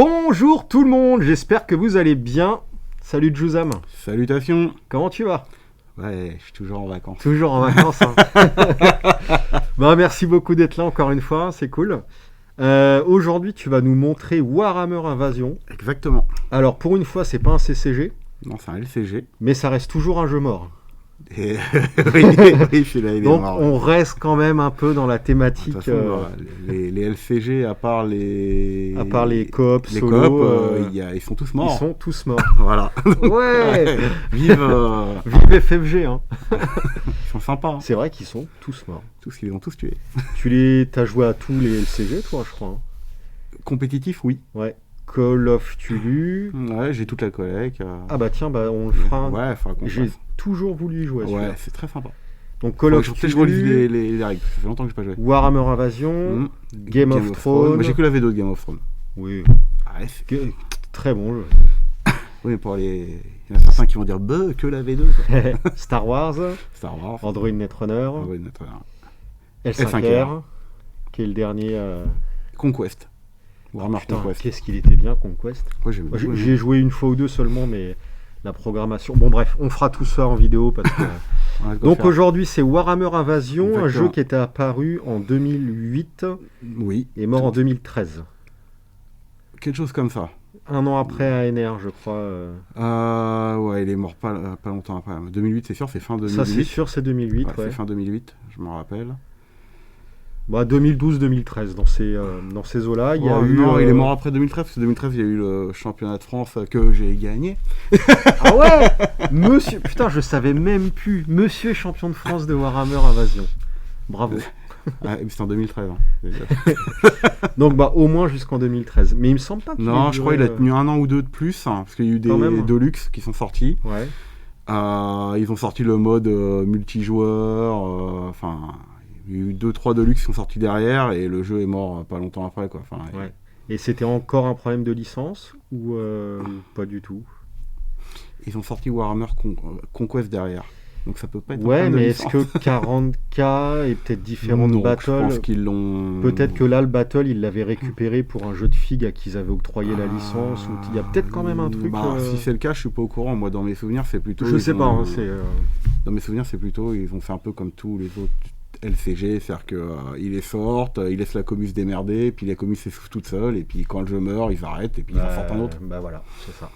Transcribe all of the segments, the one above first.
Bonjour tout le monde, j'espère que vous allez bien. Salut Djouzam. Salutations. Comment tu vas? Ouais, je suis toujours en vacances. Toujours en vacances. Hein. Merci beaucoup d'être là encore une fois, c'est cool. Aujourd'hui, tu vas nous montrer Warhammer Invasion. Exactement. Alors pour une fois, c'est pas un CCG. Non, c'est un LCG. Mais ça reste toujours un jeu mort. Et... oui, celui-là, il est donc mort. On reste quand même un peu dans la thématique. De toute façon, les LCG, à part les coops, les solo, coops, ils sont tous morts. Ils sont tous morts. Voilà. Ouais. Vive FFG. Hein. Ils sont sympas. Hein. C'est vrai qu'ils sont tous morts. Tous, ils les ont tous tués. T'as joué à tous les LCG, toi, je crois. Hein. Compétitif, oui. Ouais. Call of Cthulhu. Ouais, j'ai toute la collecte. Ah bah tiens, on le fera. Ouais, faudra qu'on J'ai fasse. toujours voulu y jouer à celui-là. Ouais, c'est très sympa. Donc Call of Cthulhu. Je relis les règles, ça fait longtemps que j'ai pas joué. Warhammer Invasion, Game of Thrones. Moi j'ai que la V2 de Game of Thrones. Oui. Ah, très bon jeu. Oui, pour les... Il y en a certains qui vont dire que la V2. Star Wars. Android Netrunner. L5R. Qui est le dernier. Conquest. Warhammer Conquest. Qu'est-ce qu'il était bien, Conquest. Ouais, j'ai joué une fois ou deux seulement, mais la programmation... Bon bref, on fera tout ça en vidéo parce que... Donc aujourd'hui, c'est Warhammer Invasion, exactement. Un jeu qui était apparu en 2008 et mort en 2013. Quelque chose comme ça. Un an après ANR, je crois. Ouais, il est mort pas longtemps après. 2008, c'est sûr, c'est fin 2008. Ça, c'est sûr, c'est 2008. Ouais. C'est fin 2008, je me rappelle. 2012-2013, dans ces eaux-là, il y a eu... Non, il est mort après 2013, parce que 2013, il y a eu le championnat de France que j'ai gagné. Ah ouais. Monsieur... Putain, je savais même plus. Monsieur champion de France de Warhammer Invasion. Bravo. C'est en 2013. Hein. Donc, au moins jusqu'en 2013. Mais il me semble pas qu'il Non, je crois qu'il a tenu un an ou deux de plus, hein, parce qu'il y a eu des Deluxe qui sont sortis. Ouais. Ils ont sorti le mode multijoueur, il y a eu 2-3 Deluxe qui sont sortis derrière et le jeu est mort pas longtemps après. Quoi. Ouais. Et c'était encore un problème de licence ou pas du tout? Ils ont sorti Warhammer Conquest derrière. Donc ça peut pas être un problème de licence. Est-ce que 40K et peut-être différentes battles, je pense qu'ils l'ont... Peut-être que là, le battle, ils l'avaient récupéré pour un jeu de FIG à qui ils avaient octroyé la licence. Ou il y a peut-être quand même un truc... Si c'est le cas, je suis pas au courant. Moi, dans mes souvenirs, c'est plutôt... Je sais pas. Dans mes souvenirs, c'est plutôt... Ils ont fait un peu comme tous les autres LCG, c'est-à-dire qu'ils les sortent, ils laissent la commu se démerder, puis la commu s'essouffle toute seule, et puis quand le jeu meurt, ils arrêtent, et puis ils en sortent un autre. Voilà, c'est ça.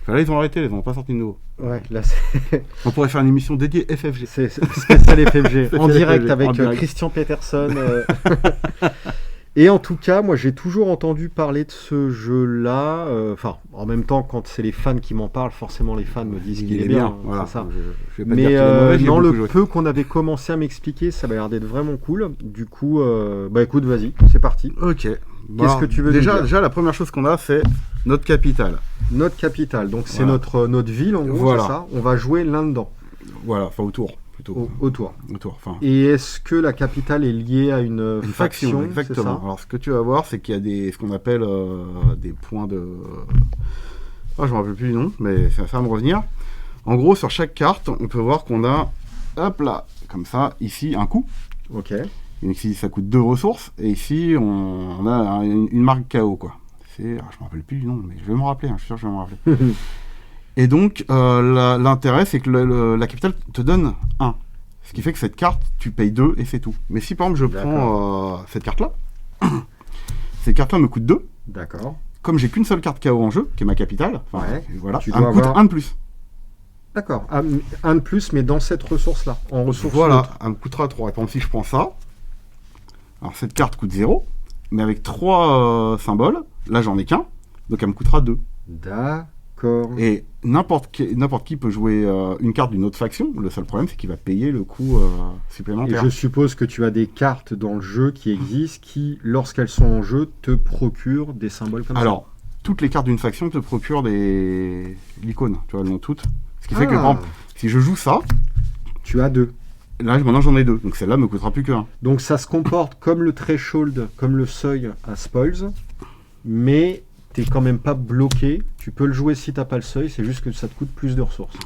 Enfin, là, ils ont arrêté, ils n'ont pas sorti de nouveau. Ouais, là, c'est... On pourrait faire une émission dédiée FFG. C'est spécial FFG, en direct avec Christian Peterson. Et en tout cas, moi, j'ai toujours entendu parler de ce jeu-là. En même temps, quand c'est les fans qui m'en parlent, forcément, les fans me disent qu'il est bien. Voilà. C'est ça. Je vais pas dire qu'il est mauvais, dans le peu qu'on avait commencé à m'expliquer, ça m'a l'air d'être vraiment cool. Du coup, écoute, vas-y, c'est parti. Ok. Qu'est-ce que tu veux dire ? Déjà, la première chose qu'on a, c'est notre capitale. Notre capitale, donc c'est notre ville, en gros, c'est ça. On va jouer là-dedans. Voilà, enfin autour. Autour. Enfin. Et est-ce que la capitale est liée à une faction? Exactement. Alors, ce que tu vas voir, c'est qu'il y a ce qu'on appelle des points de... je ne me rappelle plus du nom, mais ça va me revenir. En gros, sur chaque carte, on peut voir qu'on a, hop là, comme ça, ici, un coup. Ok. Donc ici, ça coûte 2 ressources. Et ici, on a une marque KO, quoi. Je ne me rappelle plus du nom, mais je vais me rappeler, je suis sûr que je vais me rappeler. Et donc, l'intérêt, c'est que la capitale te donne 1. Ce qui fait que cette carte, tu payes 2 et c'est tout. Mais si, par exemple, je prends cette carte-là, cette carte-là me coûte 2. D'accord. Comme j'ai qu'une seule carte KO en jeu, qui est ma capitale, voilà, elle me coûte 1 de plus. D'accord. 1 de plus, mais dans cette ressource-là, en ressource. Voilà, elle me coûtera 3. Et par exemple, si je prends ça, alors cette carte coûte 0, mais avec 3 symboles, là, j'en ai qu'un, donc elle me coûtera 2. D'accord. Et n'importe qui peut jouer une carte d'une autre faction. Le seul problème, c'est qu'il va payer le coût supplémentaire. Et je suppose que tu as des cartes dans le jeu qui existent qui, lorsqu'elles sont en jeu, te procurent des symboles comme ça. Alors, toutes les cartes d'une faction te procurent l'icône. Tu vois, elles l'ont toutes. Ce qui fait que, par exemple, si je joue ça... Tu as 2. Là, maintenant, j'en ai 2. Donc celle-là me coûtera plus que 1. Donc ça se comporte comme le threshold, comme le seuil à Spoils, mais... t'es quand même pas bloqué, tu peux le jouer si t'as pas le seuil, c'est juste que ça te coûte plus de ressources.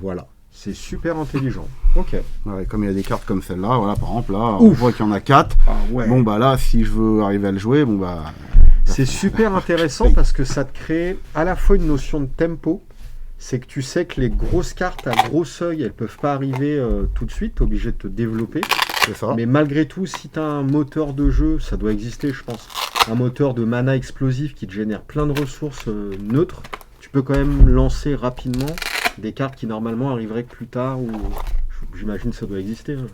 Voilà. C'est super intelligent. Ok. Ouais, comme il y a des cartes comme celle-là, voilà, par exemple, là, on voit qu'il y en a 4. Ah ouais. Bon, là, si je veux arriver à le jouer, C'est super intéressant parce que ça te crée à la fois une notion de tempo. C'est que tu sais que les grosses cartes à gros seuil, elles peuvent pas arriver tout de suite, t'es obligé de te développer. C'est ça. Mais malgré tout, si tu as un moteur de jeu, ça doit exister, je pense, un moteur de mana explosif qui te génère plein de ressources neutres, tu peux quand même lancer rapidement des cartes qui normalement arriveraient que plus tard, ou j'imagine que ça doit exister. Hein.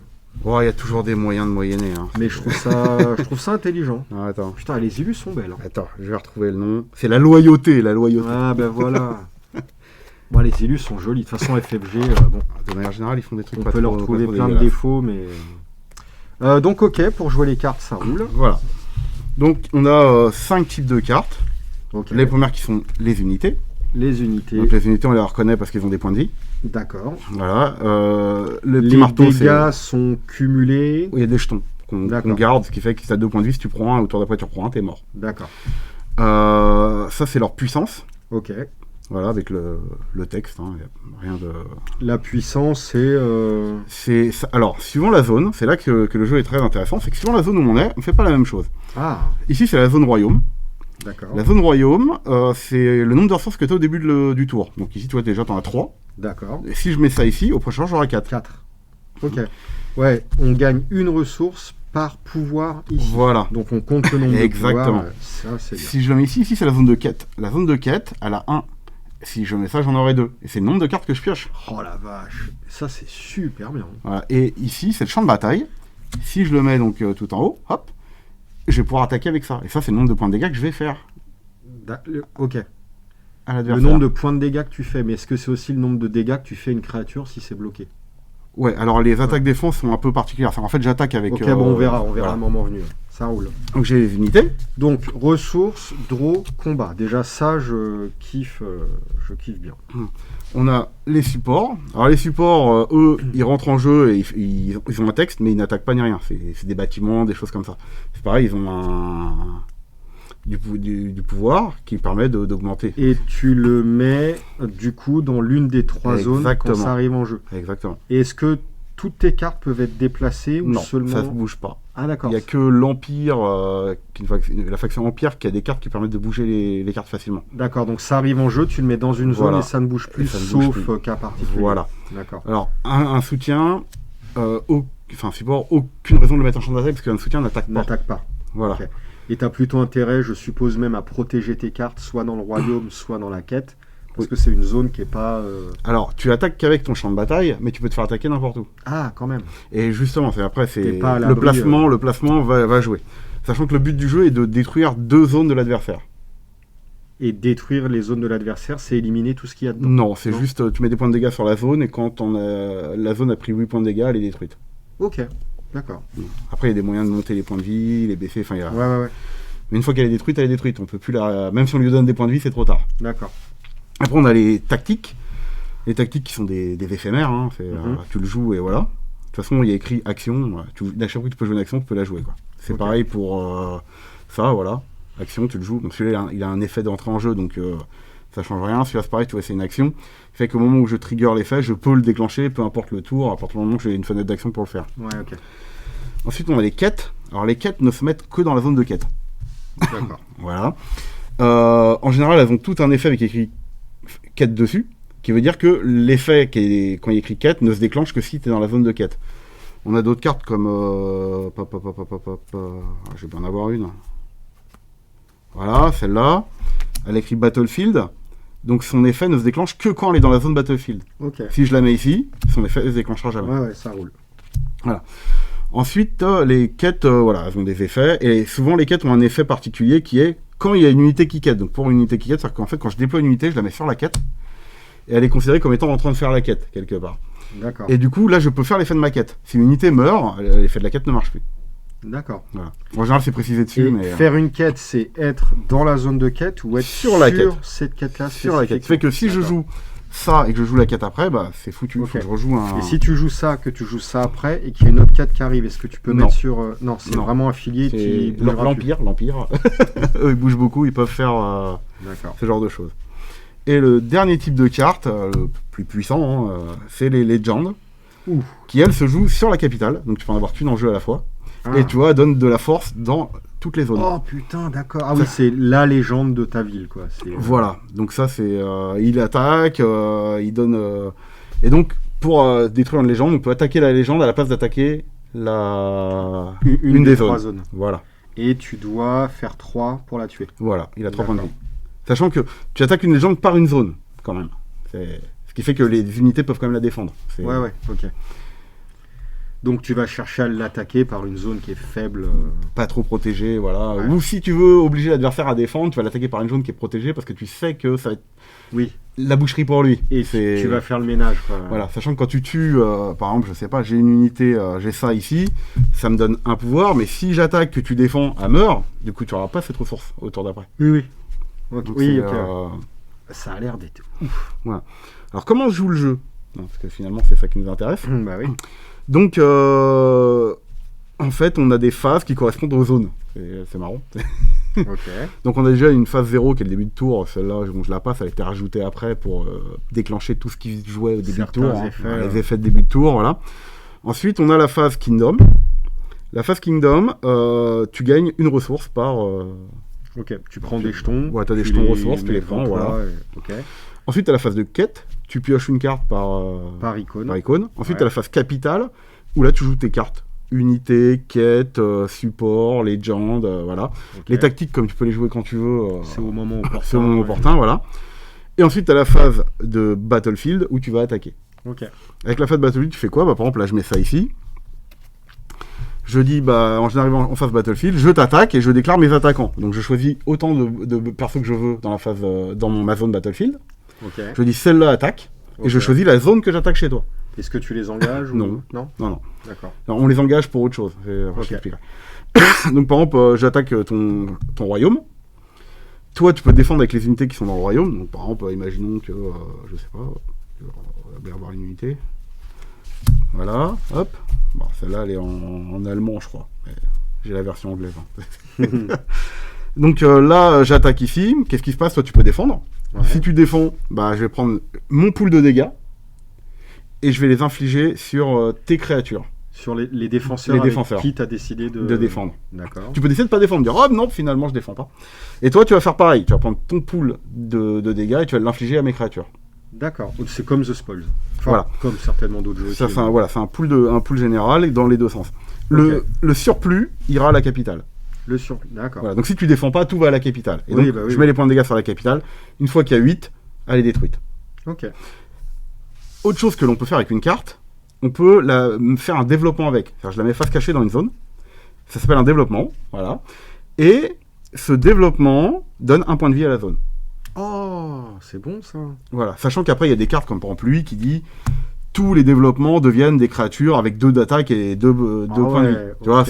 Bon, il y a toujours des moyens de moyenner. Hein. Mais je trouve ça intelligent. Ah, attends. Putain, les illus sont belles. Hein. Attends, je vais retrouver le nom. C'est la loyauté, la loyauté. Ah ben voilà. Bon, les élus sont jolis. De toute façon, FFG, bon, de manière générale, ils font des trucs on pas peut leur trop- trouver pas trop plein de dégueulasses. défauts, mais... donc ok, pour jouer les cartes, ça roule. Voilà. Donc, on a 5 types de cartes. Ok. Les premières qui sont les unités. Les unités, Donc, les unités, on les reconnaît parce qu'ils ont des points de vie. d'accord. Voilà. Le petit Les marteau, c'est... dégâts sont cumulés. Il y a des jetons qu'on D'accord. garde, ce qui fait que si tu as 2 points de vie, si tu prends un, au tour d'après tu reprends un, t'es mort. D'accord. Ça, c'est leur puissance. Ok. Voilà, avec le texte. Hein, y a rien de... La puissance, Alors, suivant la zone, c'est là que le jeu est très intéressant, c'est que suivant la zone où on est, on fait pas la même chose. Ah, Ici, c'est la zone royaume. d'accord. La zone royaume, c'est le nombre de ressources que tu as au début du tour. Donc ici, tu vois, déjà, tu en as 3. D'accord. Et si je mets ça ici, au prochain, j'aurai 4. 4. Ok. Ouais, on gagne une ressource par pouvoir ici. Voilà. Donc on compte le nombre Exactement. de pouvoirs. Ça, c'est bien. Si je le mets ici, c'est la zone de quête. La zone de quête, elle a 1. Si je mets ça, j'en aurai 2. Et c'est le nombre de cartes que je pioche. Oh la vache. Ça, c'est super bien. Voilà. Et ici, c'est le champ de bataille. Si je le mets donc tout en haut, hop, je vais pouvoir attaquer avec ça. Et ça, c'est le nombre de points de dégâts que je vais faire Ok. à Le l'adversaire. nombre de points de dégâts que tu fais, mais est-ce que c'est aussi le nombre de dégâts que tu fais à une créature si c'est bloqué? Ouais, alors les attaques défense sont un peu particulières. En fait, j'attaque avec... Ok, bon, on verra voilà. le moment venu. Ça roule. Donc j'ai les unités. Donc, ressources, draw, combat. Déjà, ça, je kiffe bien. On a les supports. Alors les supports, eux, ils rentrent en jeu et ils ont un texte, mais ils n'attaquent pas ni rien. C'est des bâtiments, des choses comme ça. C'est pareil, ils ont du pouvoir qui permet d'augmenter. Et tu le mets, du coup, dans l'une des 3 zones quand Exactement. ça arrive en jeu. Exactement. Et est-ce que toutes tes cartes peuvent être déplacées ou Non, seulement... ça ne bouge pas. Ah, d'accord. Il n'y a que l'Empire, la faction Empire, qui a des cartes qui permettent de bouger les cartes facilement. D'accord, donc ça arrive en jeu, tu le mets dans une zone Voilà. et ça ne bouge plus, Et ça ne bouge sauf plus. cas particulier. Voilà. D'accord. Alors, un soutien, support, aucune raison de le mettre en champ d'attaque parce qu'un soutien n'attaque pas. N'attaque pas. Voilà. Ok. Et tu as plutôt intérêt, je suppose même, à protéger tes cartes, soit dans le royaume, soit dans la quête, parce Oui. que c'est une zone qui est pas... Alors, tu attaques qu'avec ton champ de bataille, mais tu peux te faire attaquer n'importe où. Ah, quand même. Et justement, T'es pas à le l'abri, placement va jouer. Sachant que le but du jeu est de détruire 2 zones de l'adversaire. Et détruire les zones de l'adversaire, c'est éliminer tout ce qu'il y a dedans. Non, c'est Non. juste, tu mets des points de dégâts sur la zone, et quand la zone a pris 8 points de dégâts, elle est détruite. Ok, d'accord. Après, il y a des moyens de monter les points de vie, les baisser, enfin, il y a... Ouais. Mais une fois qu'elle est détruite, elle est détruite. On peut plus même si on lui donne des points de vie, c'est trop tard. D'accord. Après, on a les tactiques. Les tactiques qui sont des éphémères. Hein. Mhm. Tu le joues et voilà. De toute façon, il y a écrit action. À chaque fois que tu peux jouer une action, tu peux la jouer, quoi. C'est Ok. pareil pour ça, voilà. Action, tu le joues. Donc celui-là, il a un effet d'entrée en jeu, donc ça change rien. Celui-là, c'est pareil, tu vois, c'est une action. Fait qu'au moment où je trigger l'effet, je peux le déclencher, peu importe le tour, à partir du moment où j'ai une fenêtre d'action pour le faire. Ouais, ok. Ensuite, on a les quêtes. Alors, les quêtes ne se mettent que dans la zone de quête. D'accord. Voilà. En général, elles ont tout un effet avec écrit quête dessus, qui veut dire que l'effet quand il y a écrit quête ne se déclenche que si tu es dans la zone de quête. On a d'autres cartes comme... je vais bien en avoir une. Voilà, celle-là. Elle écrit Battlefield. Donc son effet ne se déclenche que quand elle est dans la zone Battlefield. Ok. Si je la mets ici, son effet ne se déclenchera jamais. Ouais, ça roule. Ensuite, les quêtes, elles ont des effets, et souvent les quêtes ont un effet particulier qui est quand il y a une unité qui quête. Donc pour une unité qui quête, c'est-à-dire qu'en fait, quand je déploie une unité, je la mets sur la quête, et elle est considérée comme étant en train de faire la quête, quelque part. D'accord. Et du coup, là, je peux faire l'effet de ma quête. Si une unité meurt, l'effet de la quête ne marche plus. D'accord. Voilà. En général, c'est précisé dessus, Et mais... faire une quête, c'est être dans la zone de quête ou être Sur la quête. cette quête-là sur la quête. Ça fait que si je D'accord. joue ça et que je joue la quête après, bah, c'est foutu. Ok. Faut que je rejoue un... Et si tu joues ça, que tu joues ça après, et qu'il y a une autre quête qui arrive, est-ce que tu peux Non. mettre sur... Non, c'est Non. vraiment affilié qui bougera plus. L'Empire. Eux, ils bougent beaucoup, ils peuvent faire D'accord. ce genre de choses. Et le dernier type de carte, le plus puissant, c'est les Legends, Ouh. qui elles se jouent sur la capitale, donc tu peux en avoir qu'une en jeu à la fois, Ah. et tu vois, donnent de la force dans toutes les zones. Oh putain, d'accord. Ah oui, c'est la légende de ta ville, quoi. Voilà, donc ça c'est... il attaque, il donne... Et donc, pour détruire une légende, on peut attaquer la légende à la place d'attaquer une des zones. Voilà. Et tu dois faire 3 pour la tuer. Voilà, il a 3 points de vie. Sachant que tu attaques une légende par une zone, quand même. Ce qui fait que les unités peuvent quand même la défendre. Ouais, ok. Donc tu vas chercher à l'attaquer par une zone qui est faible. Pas trop protégée, voilà. Ouais. Ou si tu veux obliger l'adversaire à défendre, tu vas l'attaquer par une zone qui est protégée parce que tu sais que ça va être la boucherie pour lui. Et tu vas faire le ménage, quoi. Voilà, sachant que quand tu tues, par exemple, je sais pas, j'ai une unité, j'ai ça ici, ça me donne un pouvoir, mais si j'attaque que tu défends à meurt, du coup tu n'auras pas cette ressource au tour d'après. Oui. Okay. Ok. Ça a l'air d'être ouf. Voilà. Alors comment se joue le jeu ? Parce que finalement c'est ça qui nous intéresse. Bah oui. Donc, en fait, on a des phases qui correspondent aux zones. C'est marrant. Okay. Donc, on a déjà une phase 0 qui est le début de tour. Celle-là, je la passe, elle a été rajoutée après pour déclencher tout ce qui se jouait au début de tour. Les effets de début de tour, voilà. Ensuite, on a la phase Kingdom. La phase Kingdom, tu gagnes une ressource par... Ok, tu prends des jetons. Ouais, tu as des jetons ressources, tu les prends, voilà. Ok. Ensuite, tu as la phase de quête. Tu pioches une carte par icône. Ensuite, tu as la phase capitale, où là, tu joues tes cartes. Unité, quête, support, légende, voilà. Okay. Les tactiques, comme tu peux les jouer quand tu veux. C'est au moment opportun. C'est au moment opportun, voilà. Et ensuite, tu as la phase de Battlefield, où tu vas attaquer. Ok. Avec la phase de Battlefield, tu fais quoi ? Par exemple, là, je mets ça ici. Je dis, en arrivant en phase Battlefield, je t'attaque et je déclare mes attaquants. Donc, je choisis autant de persos que je veux dans ma zone Battlefield. Okay. Je dis celle-là attaque et je choisis la zone que j'attaque chez toi. Est-ce que tu les engages Non. Non. D'accord. Alors, on les engage pour autre chose. Okay. Donc par exemple, j'attaque ton royaume. Toi, tu peux te défendre avec les unités qui sont dans le royaume. Donc par exemple, imaginons que, je sais pas, on va bien avoir une unité. Voilà, hop. Bon, celle-là, elle est en allemand, je crois. Mais j'ai la version anglaise. Hein. Donc là, j'attaque ici. Qu'est-ce qui se passe ? Toi, tu peux défendre. Ouais. Si tu défends, je vais prendre mon pool de dégâts et je vais les infliger sur tes créatures. Sur les défenseurs avec qui tu as décidé de défendre. D'accord. Tu peux décider de pas défendre, dire oh non, finalement je défends pas. Et toi, tu vas faire pareil. Tu vas prendre ton pool de dégâts et tu vas l'infliger à mes créatures. D'accord. C'est comme The Spoils. Enfin, voilà. Comme certainement d'autres jeux. Ça, c'est un pool général dans les deux sens. Okay. Le surplus ira à la capitale. D'accord. Voilà, donc si tu défends pas, tout va à la capitale. Et donc, je mets les points de dégâts sur la capitale. Une fois qu'il y a 8, elle est détruite. Ok. Autre chose que l'on peut faire avec une carte, on peut faire un développement avec. Je la mets face cachée dans une zone. Ça s'appelle un développement. Voilà. Et ce développement donne un point de vie à la zone. Oh, c'est bon ça. Voilà. Sachant qu'après, il y a des cartes comme par exemple lui qui dit tous les développements deviennent des créatures avec 2 d'attaque et 2 points de vie. Tu vois,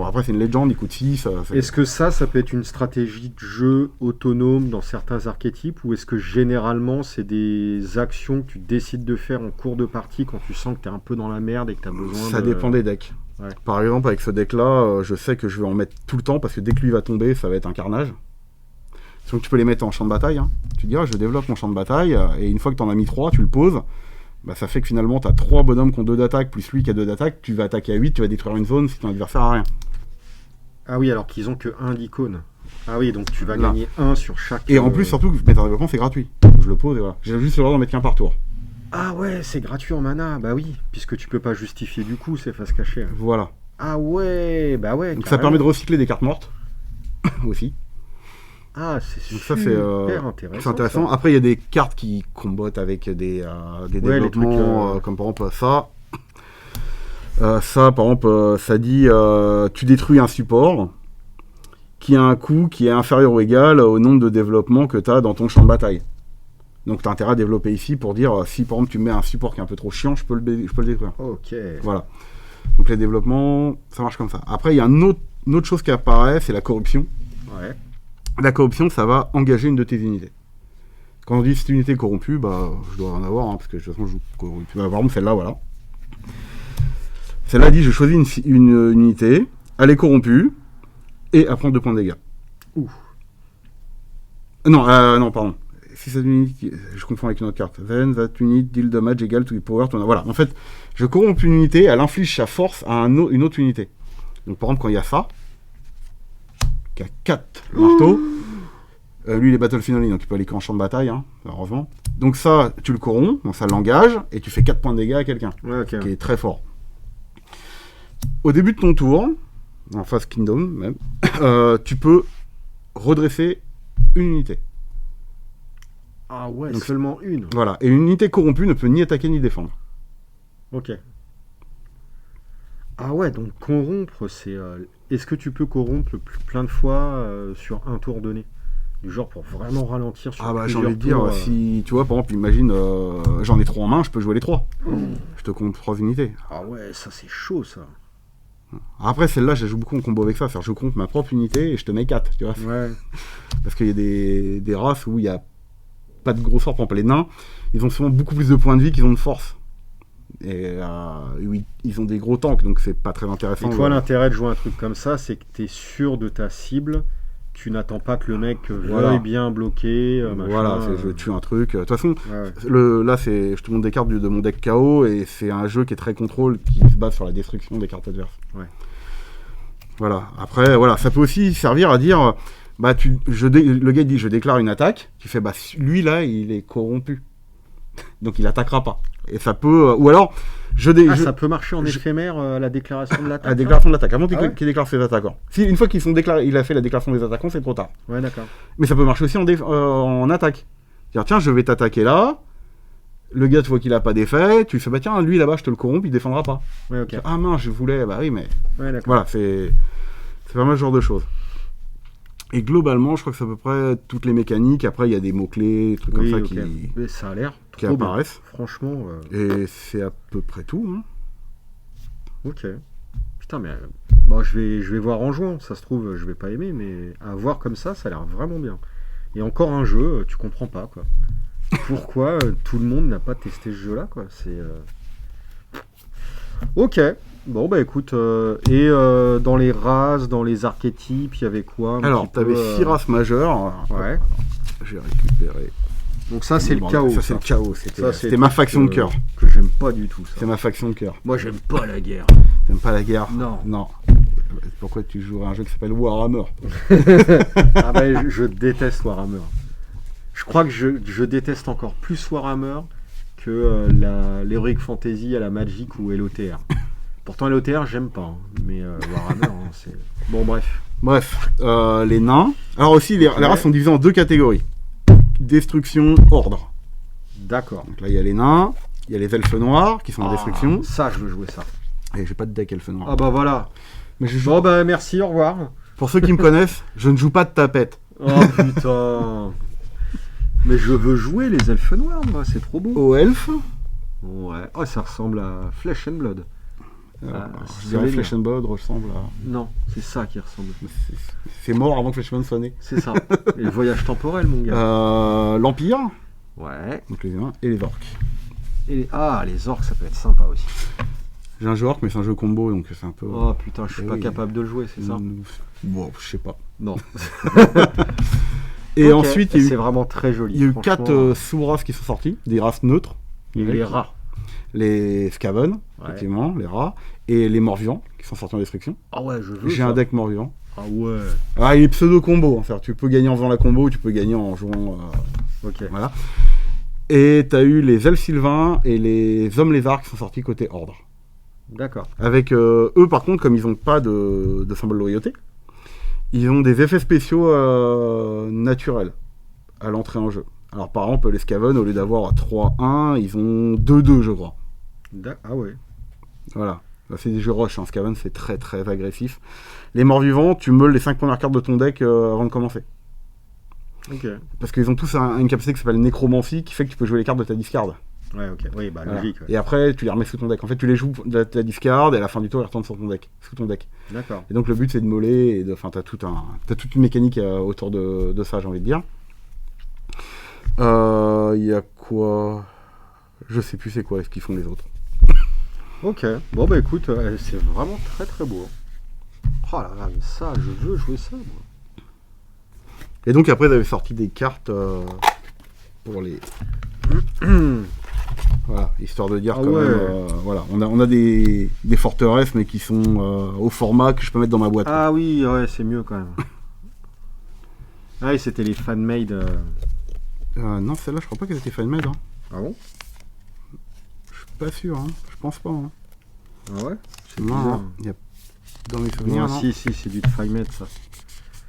après, c'est une légende, il coûte 6. Est-ce que ça peut être une stratégie de jeu autonome dans certains archétypes ou est-ce que généralement, c'est des actions que tu décides de faire en cours de partie quand tu sens que tu es un peu dans la merde et que tu as besoin Ça dépend des decks. Ouais. Par exemple, avec ce deck-là, je sais que je vais en mettre tout le temps parce que dès que lui va tomber, ça va être un carnage. Donc tu peux les mettre en champ de bataille. Hein. Tu dis, je développe mon champ de bataille et une fois que tu en as mis 3, tu le poses. Ça fait que finalement, tu as 3 bonhommes qui ont 2 d'attaque, plus lui qui a 2 d'attaque, tu vas attaquer à 8, tu vas détruire une zone si ton adversaire a rien. Ah oui, alors qu'ils ont que 1 d'icône. Ah oui, donc tu vas gagner 1 sur chaque... Et en plus, surtout, mettre un développement, c'est gratuit. Je le pose et voilà. J'ai juste le droit d'en mettre qu'un par tour. Ah ouais, c'est gratuit en mana, bah oui, puisque tu peux pas justifier du coup ces phases cachées. Voilà. Ah ouais, bah ouais. Donc ça permet de recycler des cartes mortes, aussi. Ah, c'est super intéressant. C'est intéressant. Ça. Après, il y a des cartes qui combattent avec des développements, comme par exemple ça. Ça, par exemple, ça dit tu détruis un support qui a un coût qui est inférieur ou égal au nombre de développements que tu as dans ton champ de bataille. Donc, tu as intérêt à développer ici pour dire si par exemple tu mets un support qui est un peu trop chiant, je peux le détruire. Ok. Voilà. Donc, les développements, ça marche comme ça. Après, il y a une autre chose qui apparaît, c'est la corruption. Ouais. La corruption, ça va engager une de tes unités. Quand on dit cette unité est corrompue, je dois en avoir, parce que de toute façon je joue corrompu. Par exemple, celle-là, voilà. Celle-là dit je choisis une unité, elle est corrompue, et elle prend 2 points de dégâts. Ouh. Non, pardon. Si cette unité, je confonds avec une autre carte. Then that unit deal damage equal to the power. Voilà, en fait, je corromps une unité, elle inflige sa force à une autre unité. Donc par exemple, quand il y a ça, jusqu'à 4 marteaux. Lui, il est battle finally, donc il peut aller qu'en champ de bataille, hein, heureusement. Donc ça, tu le corromps, donc ça l'engage, et tu fais 4 points de dégâts à quelqu'un, qui est très fort. Au début de ton tour, en phase Kingdom même, tu peux redresser une unité. Ah ouais, donc, seulement une. Voilà, et une unité corrompue ne peut ni attaquer ni défendre. Ok. Ah ouais, donc corrompre, c'est... Est-ce que tu peux corrompre plein de fois sur un tour donné? Du genre pour vraiment ralentir sur j'ai envie de dire, si tu vois, par exemple, imagine, j'en ai 3 en main, je peux jouer les 3. Je te compte 3 unités. Ah ouais, ça c'est chaud ça. Après, celle-là, je joue beaucoup en combo avec ça. C'est-à-dire, je compte ma propre unité et je te mets 4, tu vois. Ouais. Parce qu'il y a des races où il n'y a pas de gros sorts. Par exemple, les nains, ils ont souvent beaucoup plus de points de vie qu'ils ont de force. Et oui, ils ont des gros tanks, donc c'est pas très intéressant. Et toi, l'intérêt de jouer un truc comme ça, c'est que tu es sûr de ta cible. Tu n'attends pas que le mec veuille bien bloquer. Voilà, je tue un truc. De toute façon, là, je te montre des cartes de mon deck KO et c'est un jeu qui est très contrôle, qui se base sur la destruction des cartes adverses. Ouais. Voilà. Après, voilà, ça peut aussi servir à dire, le gars dit, je déclare une attaque. Tu fais, lui là, il est corrompu, donc il attaquera pas. Et ça peut, ou alors, ça peut marcher en éphémère à la déclaration de l'attaque. À la déclaration de l'attaque, avant qu'il déclare ses attaquants. Si une fois qu'ils sont déclarés, il a fait la déclaration des attaquants, c'est trop tard. Ouais, d'accord. Mais ça peut marcher aussi en attaque. C'est-à-dire, tiens, je vais t'attaquer là. Le gars, tu vois qu'il a pas d'effet. Tu lui fais, tiens, lui là-bas, je te le corromps, il défendra pas. Ouais, ok. Ah mince, je voulais, oui, mais. Ouais, d'accord. Voilà, c'est pas mal ce genre de choses. Et globalement, je crois que c'est à peu près toutes les mécaniques. Après, il y a des mots-clés, des trucs comme ça Mais ça a l'air qui apparaissent. Bien. Franchement. Et c'est à peu près tout. Hein. Ok. Putain, mais je vais voir en jouant. Ça se trouve, je vais pas aimer, mais à voir comme ça a l'air vraiment bien. Et encore un jeu, tu comprends pas, quoi. Pourquoi tout le monde n'a pas testé ce jeu-là, quoi. C'est. Ok. Bon, écoute, et dans les races, dans les archétypes, il y avait quoi Alors, tu avais 6 races majeures. Ouais. J'ai récupéré. Donc ça, c'est le chaos. Ça, c'est le chaos. C'était ma faction de cœur. Que j'aime pas du tout, ça. C'est ma faction de cœur. Moi, j'aime pas la guerre. T'aimes pas la guerre? Non. Pourquoi tu joues à un jeu qui s'appelle Warhammer? Je déteste Warhammer. Je crois que je déteste encore plus Warhammer que l'Heroic Fantasy à la Magic ou LOTR. Pourtant, LOTR, j'aime pas. Hein. Mais Warhammer, c'est... Bon, Bref, les nains. Alors aussi, les races sont divisées en 2 catégories. Destruction, ordre. D'accord. Donc là, il y a les nains, il y a les elfes noirs qui sont en destruction. Ça, je veux jouer ça. Et j'ai pas de deck elfes noirs. Ah voilà. Mais merci, au revoir. Pour ceux qui me connaissent, je ne joue pas de tapette. Oh putain. Mais je veux jouer les elfes noirs, moi, c'est trop beau. Aux elfes? Ouais. Oh, ça ressemble à Flesh and Blood. Je dirais Flesh and Blood ressemble à... Non, c'est ça qui ressemble. C'est mort avant que Flesh and Blood soit né. C'est ça. Et le voyage temporel, mon gars. L'Empire. Ouais. Donc les humains et les orques. Les orques, ça peut être sympa aussi. J'ai un jeu orc, mais c'est un jeu combo, donc c'est un peu... Oh putain, je suis pas capable de le jouer, c'est ça? Bon, je sais pas. Non. Et ensuite, c'est vraiment très joli. Il y a eu 4 sous-races qui sont sorties, des races neutres. Il y a eu les rats. Les Skaven, effectivement, les rats, et les morts-vivants qui sont sortis en destruction. Ah ouais, je veux. J'ai un deck mort-vivant. Ah ouais. Ah, il est pseudo-combo. Hein, tu peux gagner en faisant la combo, tu peux gagner en jouant. Ok. Voilà. Et t'as eu les elfes sylvains et les hommes lézards qui sont sortis côté ordre. D'accord. Avec eux, par contre, comme ils n'ont pas de symbole de loyauté, ils ont des effets spéciaux naturels à l'entrée en jeu. Alors, par exemple, les Skaven, au lieu d'avoir 3-1, ils ont 2-2, je crois. Ah ouais. Voilà. Là, c'est des jeux rush. Hein. Skaven, c'est très très agressif. Les morts-vivants, tu meules les 5 premières cartes de ton deck avant de commencer. Ok. Parce qu'ils ont tous une capacité qui s'appelle Nécromancie, qui fait que tu peux jouer les cartes de ta discard. Ouais, ok. Oui, voilà. Logique. Ouais. Et après, tu les remets sous ton deck. En fait, tu les joues de la discard, et à la fin du tour, ils retournent sous ton deck. D'accord. Et donc, le but, c'est de moller. Et t'as toute une mécanique autour de ça, j'ai envie de dire. Il y a quoi? Je sais plus c'est quoi ce qu'ils font les autres. Ok, bon écoute, c'est vraiment très très beau. Oh là là, mais ça, je veux jouer ça, moi. Et donc après, ils avaient sorti des cartes pour les... voilà, histoire de dire même... voilà, on a des forteresses, mais qui sont au format que je peux mettre dans ma boîte. Ah oui, ouais, c'est mieux quand même. Ah, et c'était les fan-made. Non, celle-là, je crois pas qu'elle était fan-made. Hein. Ah bon? Je suis pas sûr, hein. Je pense pas. Hein. Ah ouais? C'est Non, bizarre. il y a... dans mes souvenirs. Non, si, c'est du fan-made ça.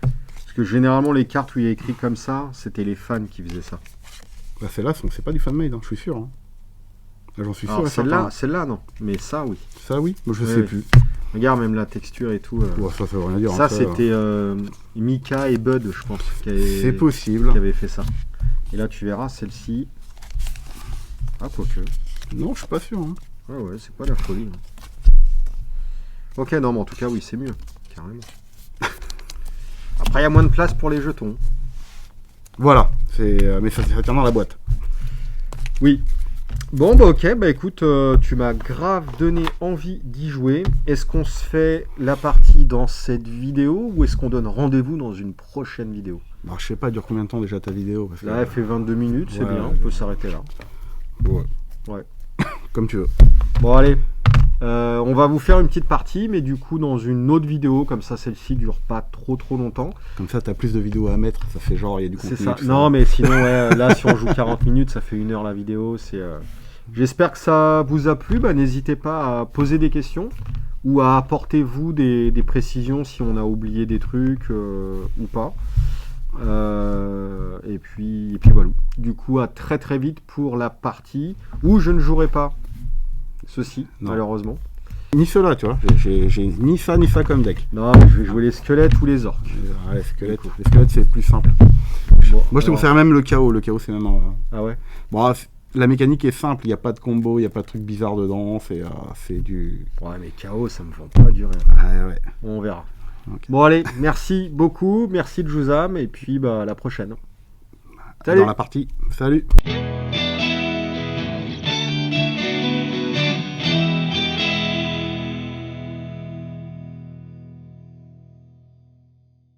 Parce que généralement, les cartes où il y a écrit comme ça, c'était les fans qui faisaient ça. Bah, celles-là, c'est pas du fan-made, hein, je suis sûr. Hein. Là, j'en suis sûr. Celle-là, non. Mais ça, oui. Ça, oui, mais je sais plus. Regarde, même la texture et tout. Ouais, ça veut rien dire. Ça, c'était Mika et Bud, je pense. C'est possible. Qui avaient fait ça. Et là, tu verras, celle-ci. Ah, quoique. Non, je suis pas sûr. Hein. Ouais, c'est pas la folie. Hein. Ok, non, mais en tout cas, oui, c'est mieux. Carrément. Après, il y a moins de place pour les jetons. Voilà. Mais ça tient dans la boîte. Oui. Bon, bah ok, bah écoute, tu m'as grave donné envie d'y jouer. Est-ce qu'on se fait la partie dans cette vidéo ou est-ce qu'on donne rendez-vous dans une prochaine vidéo? Alors, je sais pas, dure combien de temps déjà ta vidéo parce que... Là, elle fait 22 minutes, c'est bien, on peut s'arrêter là. Ouais. Comme tu veux. Bon, allez, on va vous faire une petite partie, mais du coup, dans une autre vidéo, comme ça, celle-ci dure pas trop longtemps. Comme ça, t'as plus de vidéos à mettre, ça fait genre, il y a du contenu. C'est ça. Non, mais sinon, ouais, là, si on joue 40 minutes, ça fait 1 heure la vidéo, c'est... J'espère que ça vous a plu. Bah, n'hésitez pas à poser des questions ou à apporter vous des précisions si on a oublié des trucs ou pas. Et puis voilà. Du coup, à très vite pour la partie où je ne jouerai pas ceci, malheureusement. Ni cela, tu vois. J'ai ni ça comme deck. Non, mais je vais jouer les squelettes ou les orques. Ouais, les squelettes c'est plus simple. Bon, moi, je te conseille même le chaos. Le chaos, c'est même... Ah ouais. Bon, la mécanique est simple, il n'y a pas de combo, il n'y a pas de truc bizarre dedans, c'est du... Ouais, mais chaos, ça me vend pas du rêve. Ouais. On verra. Okay. Bon, allez, merci beaucoup, merci de Jouzam, et puis bah, à la prochaine. Salut. Dans la partie, salut.